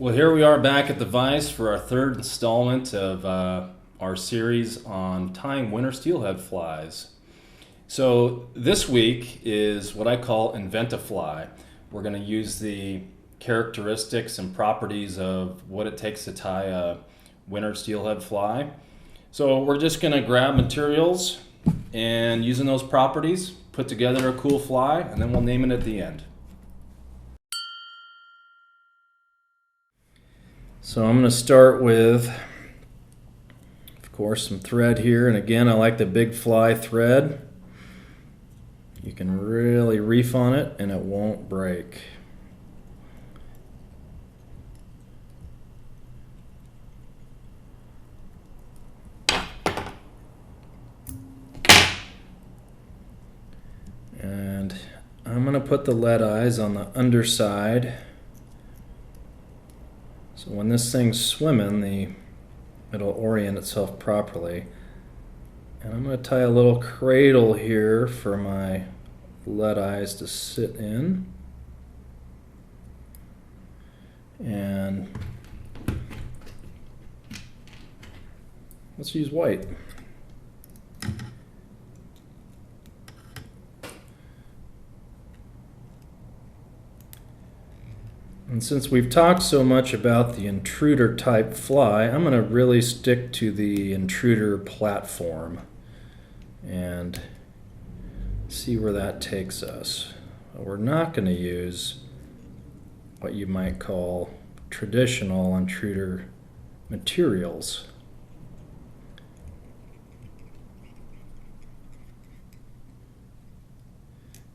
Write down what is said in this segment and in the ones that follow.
Well, here we are back at the Vise for our third installment of our series on tying winter steelhead flies. So this week is what I call Invent a Fly. We're going to use the characteristics and properties of what it takes to tie a winter steelhead fly. So we're just going to grab materials and using those properties, put together a cool fly, and then we'll name it at the end. So I'm going to start with, of course, some thread here. And again, I like the big fly thread. You can really reef on it and it won't break. And I'm going to put the lead eyes on the underside. So when this thing's swimming, it'll orient itself properly. And I'm going to tie a little cradle here for my lead eyes to sit in. And let's use white. And since we've talked so much about the Intruder type fly, I'm going to really stick to the Intruder platform and see where that takes us. We're not going to use what you might call traditional Intruder materials.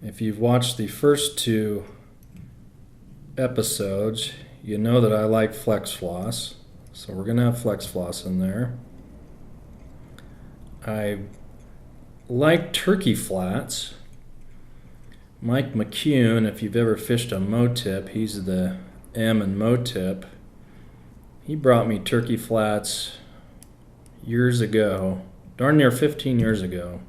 If you've watched the first two episodes, you know that I like flex floss, so we're gonna have flex floss in there. I like turkey flats. Mike McCune, if you've ever fished a Motip, he's the M in Motip. He brought me turkey flats years ago, darn near 15 years ago,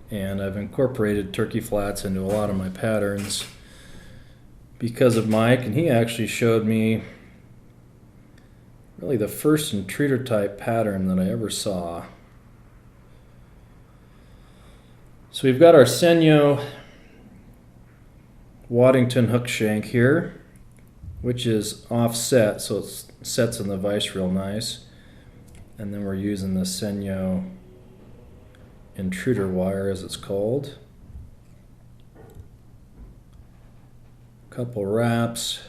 and I've incorporated turkey flats into a lot of my patterns because of Mike, and he actually showed me really the first Intruder type pattern that I ever saw. So we've got our Senyo Waddington hook shank here, which is offset, so it sets in the vise real nice. And then we're using the Senyo Intruder wire, as it's called. Couple wraps.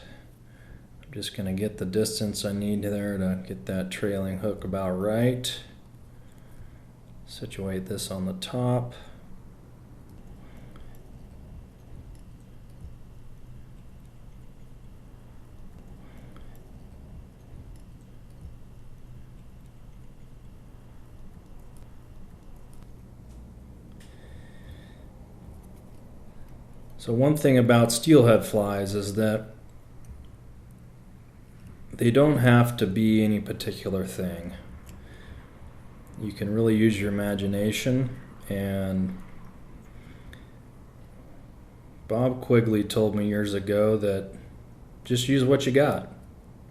I'm just going to get the distance I need there to get that trailing hook about right. Situate this on the top. So one thing about steelhead flies is that they don't have to be any particular thing. You can really use your imagination, and Bob Quigley told me years ago that just use what you got.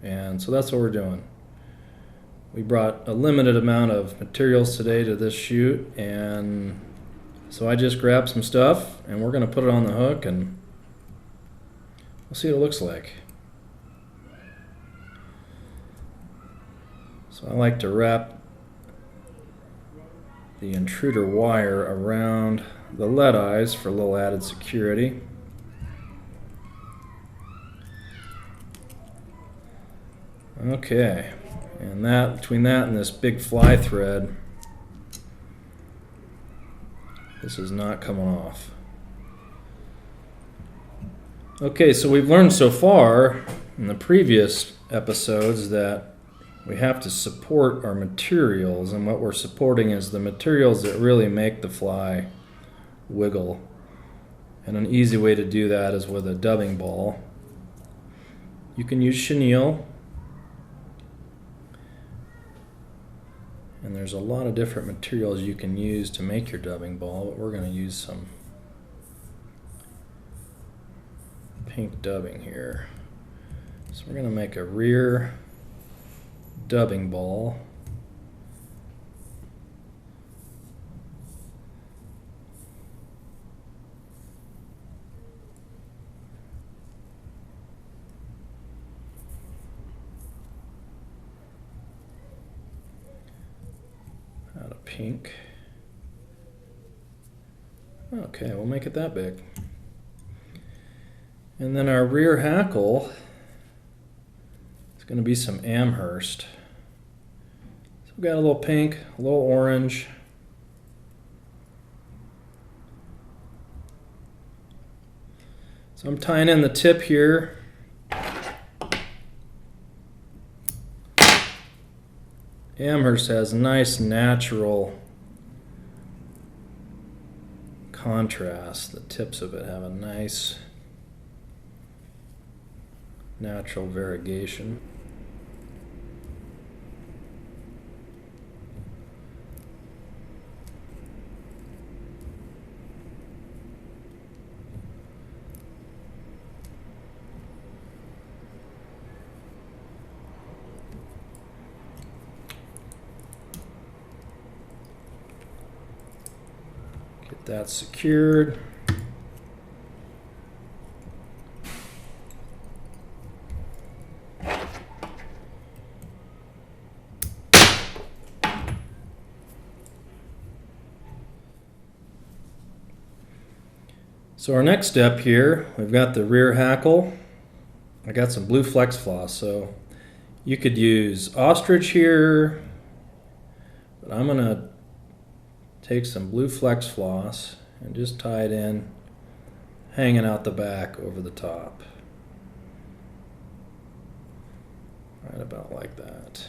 And so that's what we're doing. We brought a limited amount of materials today to this shoot, and so I just grabbed some stuff and we're going to put it on the hook and we'll see what it looks like. So I like to wrap the Intruder wire around the lead eyes for a little added security. Okay, and that between that and this big fly thread, this is not coming off. Okay, so we've learned so far in the previous episodes that we have to support our materials, and what we're supporting is the materials that really make the fly wiggle. And an easy way to do that is with a dubbing ball. You can use chenille, and there's a lot of different materials you can use to make your dubbing ball, but we're going to use some pink dubbing here. So we're going to make a rear dubbing ball. Out of pink. Okay, we'll make it that big. And then our rear hackle is going to be some Amherst. So we've got a little pink, a little orange. So I'm tying in the tip here. Amherst has nice natural contrast. The tips of it have a nice natural variegation. Get that secured. So our next step here, we've got the rear hackle. I got some blue flex floss, so you could use ostrich here, but I'm gonna take some blue flex floss and just tie it in, hanging out the back over the top. Right about like that.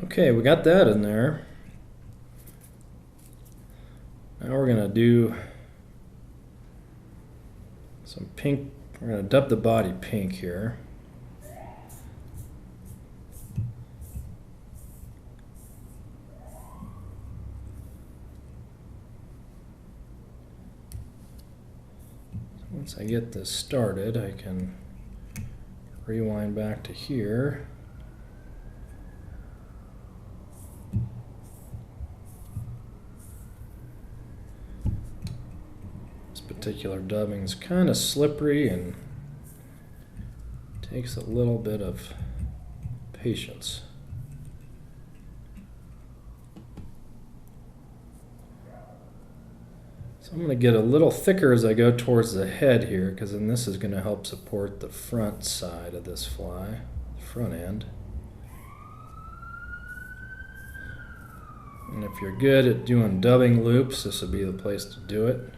Okay, we got that in there. Now we're going to do some pink. We're going to dub the body pink here. Once I get this started, I can rewind back to here. Particular dubbing is kind of slippery and takes a little bit of patience. So I'm going to get a little thicker as I go towards the head here, because then this is going to help support the front side of this fly, the front end. And if you're good at doing dubbing loops, this would be the place to do it.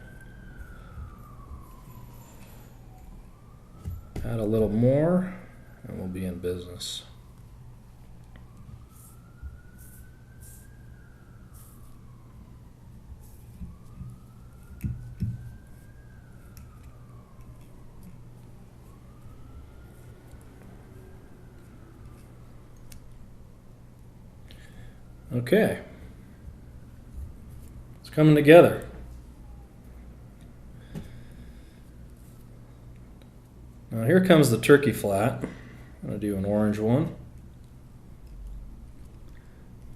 Add a little more, and we'll be in business. Okay, it's coming together. Now here comes the turkey flat. I'm going to do an orange one.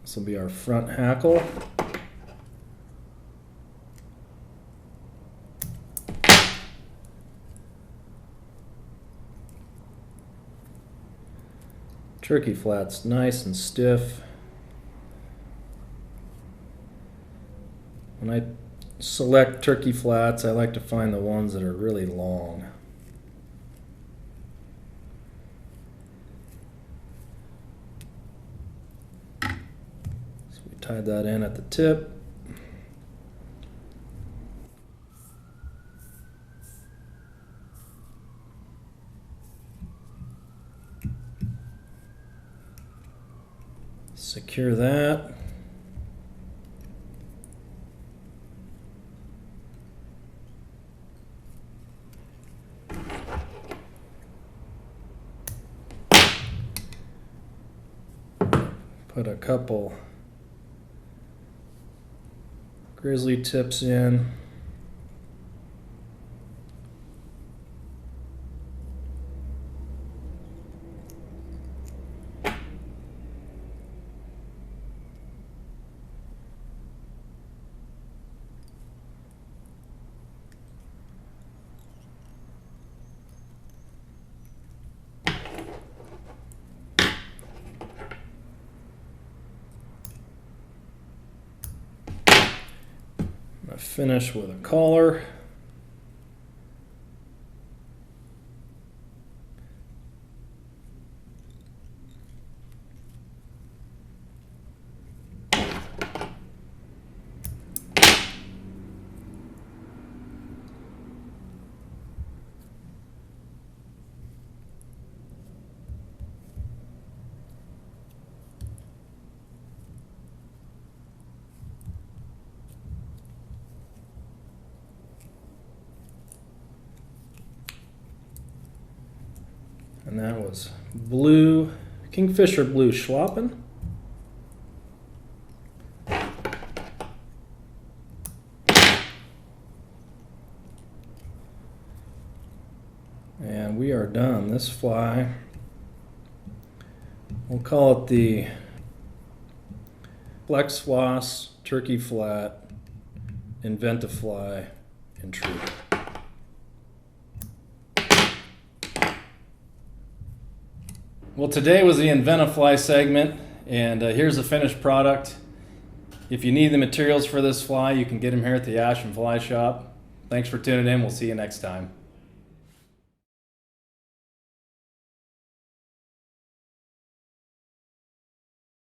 This will be our front hackle. Turkey flat's nice and stiff. When I select turkey flats, I like to find the ones that are really long. Tied that in at the tip. Secure that. Put a couple grizzly tips in. I finish with a collar. And that was blue, Kingfisher blue Schlappen. And we are done. This fly, we'll call it the Flex Floss Turkey Flat Inventifly Intruder. Well, today was the Inventifly segment, and here's the finished product. If you need the materials for this fly, you can get them here at the Ashland Fly Shop. Thanks for tuning in. We'll see you next time.